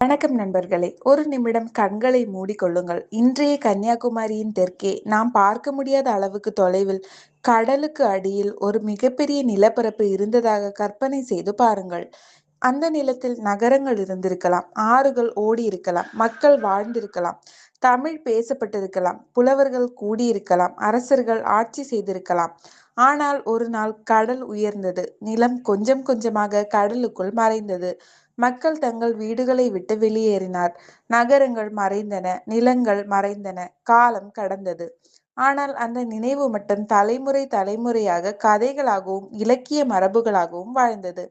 வணக்கம் நண்பர்களே. ஒரு நிமிடம் கண்களை மூடிக்கொள்ளுங்கள். இன்றைய கன்னியாகுமரியின் தெற்கே நாம் பார்க்க முடியாத அளவுக்கு தொலைவில் கடலுக்கு அடியில் ஒரு மிகப்பெரிய நிலப்பரப்பு இருந்ததாக கற்பனை செய்து பாருங்கள். அந்த நிலத்தில் நகரங்கள் இருந்திருக்கலாம், ஆறுகள் ஓடி இருக்கலாம், மக்கள் வாழ்ந்திருக்கலாம், தமிழ் பேசப்பட்டிருக்கலாம், புலவர்கள் கூடியிருக்கலாம், அரசர்கள் ஆட்சி செய்திருக்கலாம். ஆனால் ஒரு நாள் கடல் உயர்ந்தது, நிலம் கொஞ்சம் கொஞ்சமாக கடலுக்குள் மறைந்தது. மக்கள் தங்கள் வீடுகளை விட்டு வெளியேறினார். நகரங்கள் மறைந்தன, நிலங்கள் மறைந்தன, காலம் கடந்தது. ஆனால் அந்த நினைவு மட்டும் தலைமுறை தலைமுறையாக கதைகளாகவும் இலக்கிய மரபுகளாகவும் வாழ்ந்தது.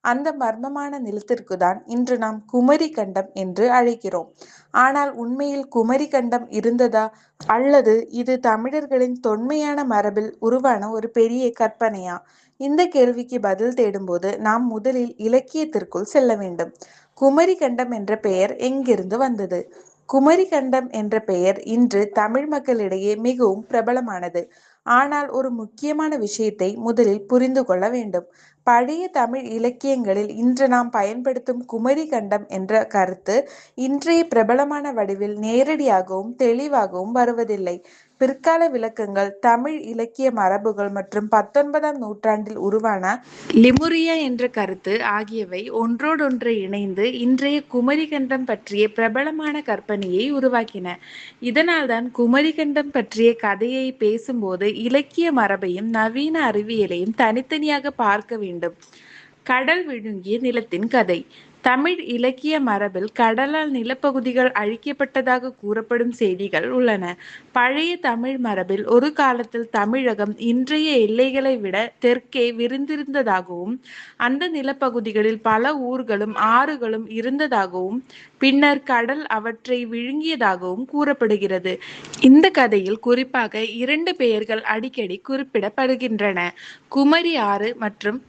அந்த மர்மமான நிலத்திற்கு தான் இன்று நாம் குமரி கண்டம் என்று அழைக்கிறோம். ஆனால் உண்மையில் குமரி கண்டம் இருந்ததா, அல்லது இது தமிழர்களின் தொன்மையான மரபில் உருவான ஒரு பெரிய கற்பனையா? இந்த கேள்விக்கு பதில் தேடும்போது நாம் முதலில் இலக்கியத்திற்குள் செல்ல வேண்டும். குமரி கண்டம் என்ற பெயர் எங்கிருந்து வந்தது? குமரி கண்டம் என்ற பெயர் இன்று தமிழ் மக்களிடையே மிகவும் பிரபலமானது. ஆனால் ஒரு முக்கியமான விஷயத்தை முதலில் புரிந்து கொள்ள வேண்டும். பழைய தமிழ் இலக்கியங்களில் இன்று நாம் பயன்படுத்தும் குமரி கண்டம் என்ற கருத்து இன்றைய பிரபலமான வடிவில் நேரடியாகவும் தெளிவாகவும் வருவதில்லை. பிற்கால விளக்கங்கள், தமிழ் இலக்கிய மரபுகள் மற்றும் 19ஆம் நூற்றாண்டில் உருவான லிமுரியா என்ற கருத்து ஆகியவை ஒன்றோடொன்று இணைந்து இன்றைய குமரிக்கண்டம் பற்றிய பிரபலமான கற்பனையை உருவாக்கின. இதனால்தான் குமரிக்கண்டம் பற்றிய கதையை பேசும்போது இலக்கிய மரபையும் நவீன அறிவியலையும் தனித்தனியாக பார்க்க வேண்டும். கடல் விழுங்கிய நிலத்தின் கதை. தமிழ் இலக்கிய மரபில் கடலால் நிலப்பகுதிகள் அழிக்கப்பட்டதாக கூறப்படும் செய்திகள் உள்ளன. பழைய தமிழ் மரபில் ஒரு காலத்தில் தமிழகம் இன்றைய எல்லைகளை விட தெற்கே விரிந்திருந்ததாகவும், அந்த நிலப்பகுதிகளில் பல ஊர்களும் ஆறுகளும் இருந்ததாகவும், பின்னர் கடல் அவற்றை விழுங்கியதாகவும் கூறப்படுகிறது. இந்த கதையில் குறிப்பாக 2 பெயர்கள் அடிக்கடி குறிப்பிடப்படுகின்றன: குமரி ஆறு மற்றும்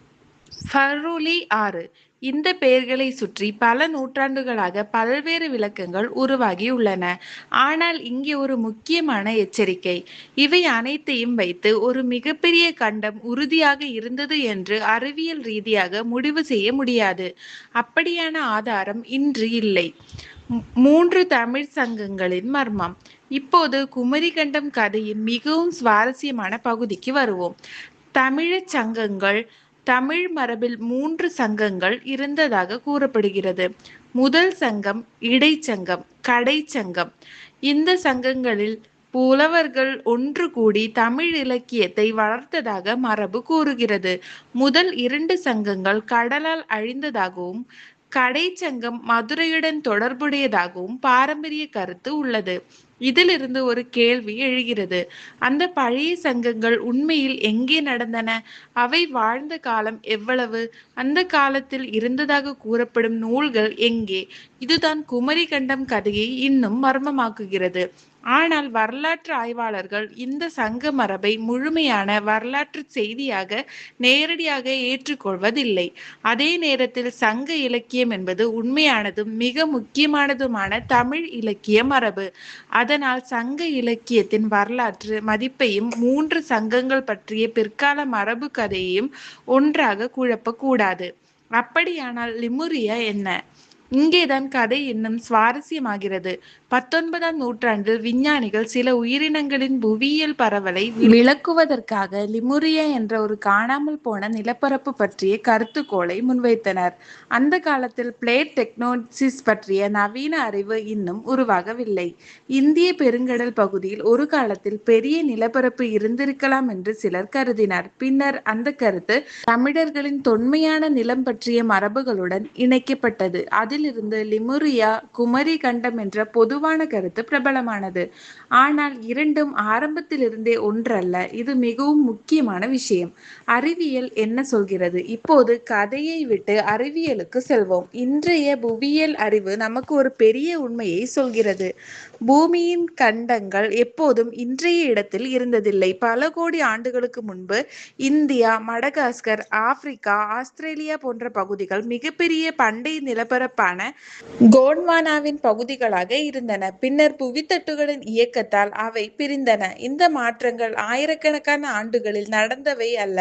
ஃபர்ருலி ஆறு. இந்த பெயர்களை சுற்றி பல நூற்றாண்டுகளாக பல்வேறு விளக்கங்கள் உருவாகியுள்ளன. ஆனால் இங்கே ஒரு முக்கியமான எச்சரிக்கை: இவை அனைத்தையும் வைத்து ஒரு மிகப்பெரிய கண்டம் உறுதியாக இருந்தது என்று அறிவியல் ரீதியாக முடிவு செய்ய முடியாது. அப்படியான ஆதாரம் இன்று இல்லை. 3 தமிழ் சங்கங்களின் மர்மம். இப்போது குமரிக்கண்டம் கதையின் மிகவும் சுவாரஸ்யமான பகுதிக்கு வருவோம். தமிழச் சங்கங்கள். தமிழ் மரபில் 3 சங்கங்கள் இருந்ததாக கூறப்படுகிறது. முதல் சங்கம் இடைச்சங்கம், கடைச்சங்கம். இந்த சங்கங்களில் புலவர்கள் ஒன்று கூடி தமிழ் இலக்கியத்தை வளர்த்ததாக மரபு கூறுகிறது. முதல் 2 சங்கங்கள் கடலால் அழிந்ததாகவும், கடைச்சங்கம் மதுரையுடன் தொடர்புடையதாகவும் பாரம்பரிய கருத்து உள்ளது. இதிலிருந்து ஒரு கேள்வி எழுகிறது: அந்த பழைய சங்கங்கள் உண்மையில் எங்கே நடந்தன? அவை வாழ்ந்த காலம் எவ்வளவு? அந்த காலத்தில் இருந்ததாக கூறப்படும் நூல்கள் எங்கே? இதுதான் குமரிக்கண்டம் கதையை இன்னும் மர்மமாக்குகிறது. ஆனால் வரலாற்று ஆய்வாளர்கள் இந்த சங்க மரபை முழுமையான வரலாற்று செய்தியாக நேரடியாக ஏற்றுக்கொள்வதில்லை. அதே நேரத்தில் சங்க இலக்கியம் என்பது உண்மையானதும் மிக முக்கியமானதுமான தமிழ் இலக்கிய மரபு. அதனால் சங்க இலக்கியத்தின் வரலாற்று மதிப்பையும் 3 சங்கங்கள் பற்றிய பிற்கால மரபு கதையையும் ஒன்றாக குழப்பக்கூடாது. அப்படியானால் லிமுரியா என்ன? இங்கேதான் கதை இன்னும் சுவாரஸ்யமாகிறது. 19ஆம் நூற்றாண்டில் விஞ்ஞானிகள் சில உயிரினங்களின் புவியியல் பரவலை விளக்குவதற்காக லிமுரியா என்ற ஒரு காணாமல் போன நிலப்பரப்பு பற்றிய கருத்துக்கோளை முன்வைத்தனர். அந்த காலத்தில் பிளேட் டெக்டோனிக்ஸ் பற்றிய நவீன அறிவு இன்னும் உருவாகவில்லை. இந்திய பெருங்கடல் பகுதியில் ஒரு காலத்தில் பெரிய நிலப்பரப்பு இருந்திருக்கலாம் என்று சிலர் கருதினர். பின்னர் அந்த கருத்து தமிழர்களின் தொன்மையான நிலம் பற்றிய மரபுகளுடன் இணைக்கப்பட்டது. அதிலிருந்து லிமுரியா, குமரி கண்டம் என்ற பொதுவான கருத்து பிரபலமானது. ஆனால் இரண்டும் ஆரம்பத்திலிருந்தே ஒன்றல்ல. இது மிகவும் முக்கியமான விஷயம். அறிவியல் என்ன சொல்கிறது? இப்போது கதையை விட்டு அறிவியலுக்கு செல்வோம். இன்றைய புவியியல் அறிவு நமக்கு ஒரு பெரிய உண்மையை சொல்கிறது. பூமியின் கண்டங்கள் எப்போதும் இன்றைய இடத்தில் இருந்ததில்லை. பல கோடி ஆண்டுகளுக்கு முன்பு இந்தியா, மடகாஸ்கர், ஆப்பிரிக்கா, ஆஸ்திரேலியா போன்ற பகுதிகள் மிகப்பெரிய பண்டைய நிலப்பரப்பான தொடர்பான கோண்ட்வானாவின் பகுதிகளாக இருந்தன. பின்னர் புவித்தட்டுகளின் இயக்கத்தால் அவை பிரிந்தன. இந்த மாற்றங்கள் ஆயிரக்கணக்கான ஆண்டுகளில் நடந்தவை அல்ல,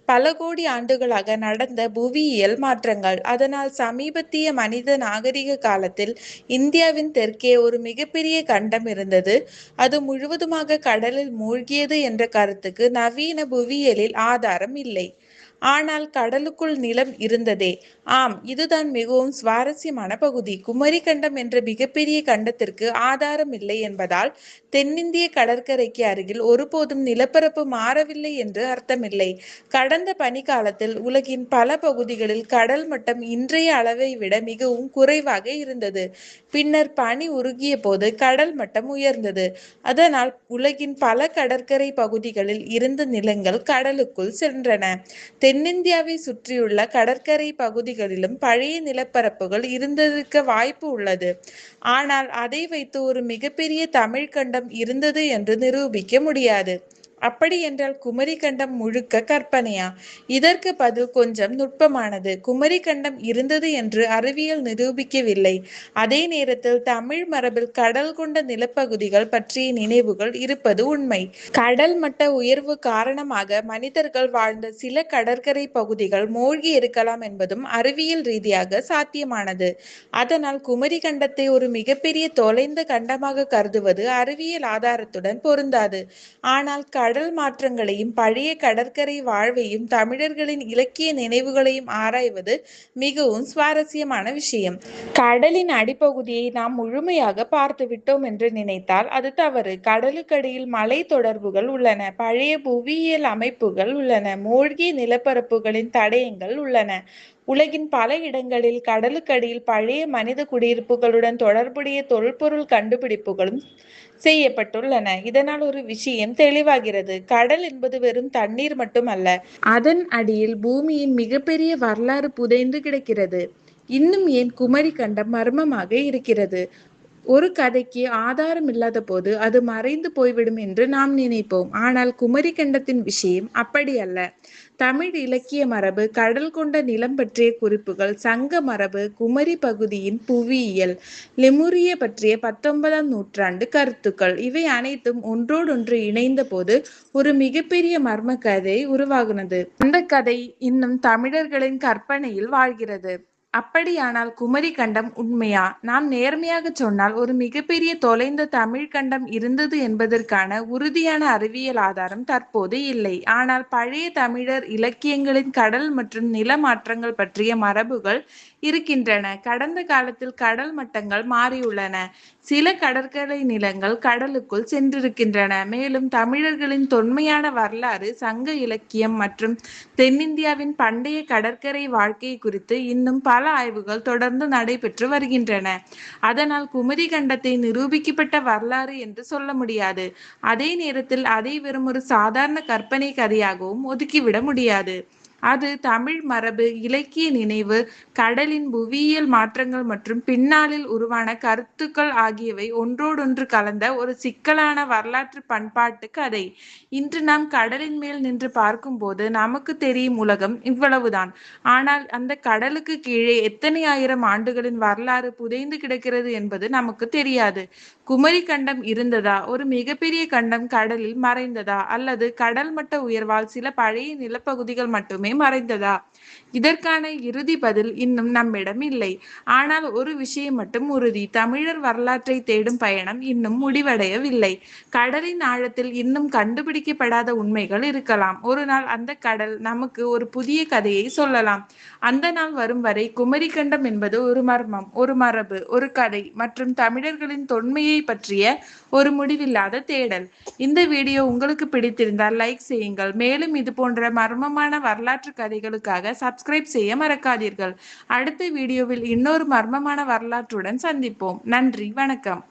பல கோடி ஆண்டுகளாக நடந்த புவியியல் மாற்றங்கள். அதனால் சமீபத்திய மனித நாகரிக காலத்தில் இந்தியாவின் தெற்கே ஒரு மிகப்பெரிய கண்டம் இருந்தது, அது முழுவதுமாக கடலில் மூழ்கியது என்ற கருத்துக்கு நவீன புவியியலில் ஆதாரம் இல்லை. ஆனால் கடலுக்குள் நிலம் இருந்ததே. ஆம், இதுதான் மிகவும் சுவாரஸ்யமான பகுதி. குமரி கண்டம் என்ற மிகப்பெரிய கண்டத்திற்கு ஆதாரம் இல்லை என்பதால் தென்னிந்திய கடற்கரைக்கு அருகில் ஒருபோதும் நிலப்பரப்பு மாறவில்லை என்று அர்த்தமில்லை. கடந்த பனிக்காலத்தில் உலகின் பல பகுதிகளில் கடல் மட்டம் இன்றைய அளவை விட மிகவும் குறைவாக இருந்தது. பின்னர் பனி உருகிய போது கடல் மட்டம் உயர்ந்தது. அதனால் உலகின் பல கடற்கரை பகுதிகளில் இருந்த நிலங்கள் கடலுக்குள் சென்றன. தென்னிந்தியாவை சுற்றியுள்ள கடற்கரை பகுதிகளிலும் பழைய நிலப்பரப்புகள் இருந்திருக்க வாய்ப்பு உள்ளது. ஆனால் அதை வைத்து ஒரு மிகப்பெரிய தமிழ் கண்டம் இருந்தது என்று நிரூபிக்க முடியாது. அப்படி என்றால் குமரி கண்டம் முழுக்க கற்பனையா? இதற்கு பதில் கொஞ்சம் நுட்பமானது. குமரி கண்டம் இருந்தது என்று அறிவியல் நிரூபிக்கவில்லை. அதே நேரத்தில் தமிழ் மரபில் கடல் கொண்ட நிலப்பகுதிகள் பற்றிய நினைவுகள் இருப்பது உண்மை. கடல் மட்ட உயர்வு காரணமாக மனிதர்கள் வாழ்ந்த சில கடற்கரை பகுதிகள் மூழ்கி இருக்கலாம் என்பதும் அறிவியல் ரீதியாக சாத்தியமானது. அதனால் குமரி கண்டத்தை ஒரு மிகப்பெரிய தொலைந்த கண்டமாக கருதுவது அறிவியல் ஆதாரத்துடன் பொருந்தாது. ஆனால் கடல் மாற்றங்களையும் பழைய கடற்கரை வாழ்வையும் தமிழர்களின் இலக்கிய நினைவுகளையும் ஆராய்வது மிகவும் சுவாரஸ்யமான விஷயம். கடலின் அடிப்பகுதியை நாம் முழுமையாக பார்த்து விட்டோம் என்று நினைத்தால் அது தவறு. கடலுக்கடியில் மலை தொடர்புகள் உள்ளன, பழைய புவியியல் அமைப்புகள் உள்ளன, மூழ்கிய நிலப்பரப்புகளின் தடயங்கள் உள்ளன. உலகின் பல இடங்களில் கடலுக்கடியில் பழைய மனித குடியிருப்புகளுடன் தொடர்புடைய தொல்பொருள் கண்டுபிடிப்புகளும் செய்யப்பட்டுள்ளன. இதனால் ஒரு விஷயம் தெளிவாகிறது. கடல் என்பது வெறும் தண்ணீர் மட்டுமல்ல, அதன் அடியில் பூமியின் மிகப்பெரிய வரலாறு புதைந்து கிடக்கிறது. இன்னும் ஏன் குமரி கண்டம் மர்மமாக இருக்கிறது? ஒரு கதைக்கு ஆதாரம் இல்லாத போது அது மறைந்து போய்விடும் என்று நாம் நினைப்போம். ஆனால் குமரி கண்டத்தின் விஷயம் அப்படி அல்ல. தமிழ் இலக்கிய மரபு, கடல் கொண்ட நிலம் பற்றிய குறிப்புகள், சங்க மரபு, குமரி பகுதியின் புவியியல், லெமுரிய பற்றிய 19ஆம் நூற்றாண்டு கருத்துக்கள், இவை அனைத்தும் ஒன்றோடொன்று இணைந்த போது ஒரு மிகப்பெரிய மர்ம கதை உருவாகுனது. அந்த கதை இன்னும் தமிழர்களின் கற்பனையில் வாழ்கிறது. அப்படியானால் குமரி கண்டம் உண்மையா? நாம் நேர்மையாக சொன்னால் ஒரு மிகப்பெரிய தொலைந்த தமிழ் கண்டம் இருந்தது என்பதற்கான உறுதியான அறிவியல் ஆதாரம் தற்போது இல்லை. ஆனால் பழைய தமிழர் இலக்கியங்களின் கடல் மற்றும் நில மாற்றங்கள் பற்றிய மரபுகள் இருக்கின்றன. கடந்த காலத்தில் கடல் மட்டங்கள் மாறியுள்ளன. சில கடற்கரை நிலங்கள் கடலுக்குள் சென்றிருக்கின்றன. மேலும் தமிழர்களின் தொன்மையான வரலாறு, சங்க இலக்கியம் மற்றும் தென்னிந்தியாவின் பண்டைய கடற்கரை வாழ்க்கை குறித்து இன்னும் பல ஆய்வுகள் தொடர்ந்து நடைபெற்று வருகின்றன. அதனால் குமரி கண்டத்தை நிரூபிக்கப்பட்ட வரலாறு என்று சொல்ல முடியாது. அதே நேரத்தில் அதை வெறும் ஒரு சாதாரண கற்பனை கதையாகவும் ஒதுக்கிவிட முடியாது. அது தமிழ் மரபு, இலக்கிய நினைவு, கடலின் புவியியல் மாற்றங்கள் மற்றும் பின்னாளில் உருவான கருத்துக்கள் ஆகியவை ஒன்றோடொன்று கலந்த ஒரு சிக்கலான வரலாற்று பண்பாட்டு கதை. இன்று நாம் கடலின் மேல் நின்று பார்க்கும்போது நமக்கு தெரியும் உலகம் இவ்வளவுதான். ஆனால் அந்த கடலுக்கு கீழே எத்தனை ஆயிரம் ஆண்டுகளின் வரலாறு புதைந்து கிடக்கிறது என்பது நமக்கு தெரியாது. குமரி கண்டம் இருந்ததா? ஒரு மிகப்பெரிய கண்டம் கடலில் மறைந்ததா? அல்லது கடல் மட்ட உயர்வால் சில பழைய நிலப்பகுதிகள் மட்டுமே மறைந்ததா? இதற்கான இறுதி பதில் இன்னும் நம்மிடம் இல்லை. ஆனால் ஒரு விஷயம் மட்டும் உறுதி: தமிழர் வரலாற்றை தேடும் பயணம் இன்னும் முடிவடையவில்லை. கடலின் ஆழத்தில் இன்னும் கண்டுபிடிக்கப்படாத உண்மைகள் இருக்கலாம். ஒரு நாள் அந்த கடல் நமக்கு ஒரு புதிய கதையை சொல்லலாம். அந்த நாள் வரும் வரை குமரி கண்டம் என்பது ஒரு மர்மம், ஒரு மரபு, ஒரு கதை மற்றும் தமிழர்களின் தொன்மையை பற்றிய ஒரு முடிவில்லாத தேடல். இந்த வீடியோ உங்களுக்கு பிடித்திருந்தால் லைக் செய்யுங்கள். மேலும் இது போன்ற மர்மமான வரலாற்று கதைகளுக்காக சப்ஸ்கிரைப் செய்ய மறக்காதீர்கள். அடுத்த வீடியோவில் இன்னொரு மர்மமான வரலாற்றுடன் சந்திப்போம். நன்றி, வணக்கம்.